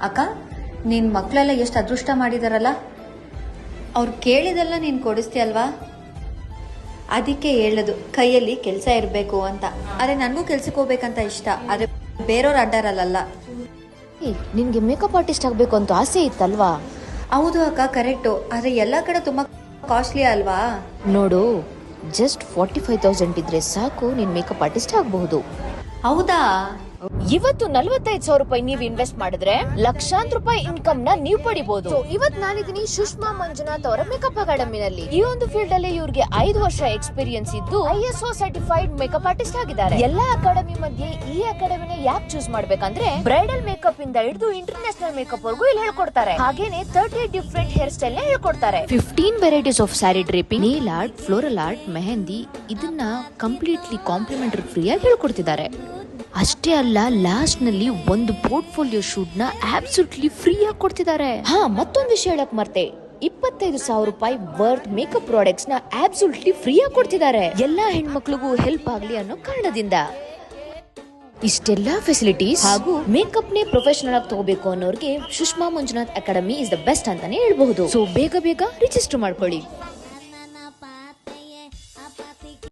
ಅಕ್ಕ, ನಿನ್ ಮಕ್ಳೆಲ್ಲ ಎಷ್ಟು ಅದೃಷ್ಟ ಮಾಡಿದಾರಲ್ಲ. ಅವ್ರು ಕೇಳಿದೆಲ್ಲ ನೀನ್ ಕೊಡಿಸ್ತೀಯಲ್ವಾ? ಅದಕ್ಕೆ ಹೇಳೋದು ಕೈಯಲ್ಲಿ ಕೆಲಸ ಇರಬೇಕು ಅಂತ. ಆದ್ರೆ ನನಗೂ ಕೆಲ್ಸಕ್ಕೆ ಹೋಗ್ಬೇಕಂತ ಇಷ್ಟ, ಆದ್ರೆ ಬೇರೆಯವ್ರ ಅಡ್ಡಾರಲ್ಲ. ನಿನ್ಗೆ ಮೇಕಪ್ ಆರ್ಟಿಸ್ಟ್ ಆಗ್ಬೇಕು ಅಂತ ಆಸೆ ಇತ್ತಲ್ವಾ? ಹೌದು ಅಕ್ಕ, ಕರೆಕ್ಟು. ಆದ್ರೆ ಎಲ್ಲಾ ಕಡೆ ತುಂಬಾ ಕಾಸ್ಟ್ಲಿ ಅಲ್ವಾ? ನೋಡು, ಜಸ್ಟ್ 45,000 ಇದ್ರೆ ಸಾಕು, ನೀನ್ ಮೇಕಪ್ ಆರ್ಟಿಸ್ಟ್ ಆಗಬಹುದು. ಹೌದಾ? ಇವತ್ತು 45,000 ರೂಪಾಯಿ ನೀವು ಇನ್ವೆಸ್ಟ್ ಮಾಡಿದ್ರೆ ಲಕ್ಷಾಂತರ ರೂಪಾಯಿ ಇನ್ಕಮ್ ನ ನೀವು ಪಡಿಬಹುದು. ಇವತ್ತು ನಾನಿದ್ದೀನಿ ಸುಷ್ಮಾ ಮಂಜುನಾಥ್ ಅವರ ಮೇಕಪ್ ಅಕಾಡೆಮಿನಲ್ಲಿ. ಈ ಒಂದು ಫೀಲ್ಡ್ ಅಲ್ಲಿ ಇವ್ರಿಗೆ 5 ವರ್ಷ ಎಕ್ಸ್ಪೀರಿಯನ್ಸ್ ಇದ್ದು ISO ಸರ್ಟಿಫೈಡ್ ಮೇಕಪ್ ಆರ್ಟಿಸ್ಟ್ ಆಗಿದ್ದಾರೆ. ಎಲ್ಲಾ ಅಕಾಡೆಮಿ ಮಧ್ಯೆ ಈ ಅಕಾಡೆಮಿನ ಯಾಕೆ ಚೂಸ್ ಮಾಡ್ಬೇಕಂದ್ರೆ ಬ್ರೈಡಲ್ ಮೇಕಪ್ ಇಂದ ಹಿಡಿದು ಇಂಟರ್ನ್ಯಾಷನಲ್ ಮೇಕಪ್ ವರೆಗೂ ಇಲ್ಲಿ ಹೇಳ್ಕೊಡ್ತಾರೆ. ಹಾಗೇನೆ 30 ಡಿಫ್ರೆಂಟ್ ಹೇರ್ ಸ್ಟೈಲ್ ನ ಹೇಳ್ಕೊಡ್ತಾರೆ. 15 varieties of sari draping, nail art, floral art, mehndi ಇದನ್ನ ಕಂಪ್ಲೀಟ್ಲಿ ಕಾಂಪ್ಲಿಮೆಂಟರಿ ಫ್ರೀ ಆಗಿ ಹೇಳ್ಕೊಡ್ತಿದ್ದಾರೆ. ಅಷ್ಟೇ ಅಲ್ಲ, ಲಾಸ್ಟ್ ನಲ್ಲಿ ಒಂದು ಪೋರ್ಟ್ಫೋಲಿಯೋ ಶೂಟ್ ನ ಅಬ್ಸಲ್ಯೂಟ್ಲಿ ಫ್ರೀ ಆಗಿ ಕೊಡ್ತಿದ್ದಾರೆ. ಮತ್ತೊಂದು ವಿಷಯ ಹೇಳಕ್ ಮರ್ತೆ, 25,000 ರೂಪಾಯಿ ವರ್ತ್ ಮೇಕಪ್ ಪ್ರಾಡಕ್ಟ್ಸ್ ನ ಅಬ್ಸಲ್ಯೂಟ್ಲಿ ಫ್ರೀ ಆಗಿ ಕೊಡ್ತಿದ್ದಾರೆ. ಎಲ್ಲಾ ಹೆಣ್ಮಕ್ಳಿಗೂ ಹೆಲ್ಪ್ ಆಗ್ಲಿ ಅನ್ನೋ ಕಾರಣದಿಂದ. ಇಷ್ಟೆಲ್ಲಾ ಫೆಸಿಲಿಟೀಸ್ ಹಾಗೂ ಮೇಕಪ್ ನೇ ಪ್ರೊಫೆಷನಲ್ ಆಗಿ ತಗೋಬೇಕು ಅನ್ನೋರ್ಗೆ Sushma Manjunath academy is the best ಅಂತಾನೆ ಹೇಳ್ಬಹುದು. ಸೊ ಬೇಗ ರಿಜಿಸ್ಟರ್ ಮಾಡ್ಕೊಳ್ಳಿ.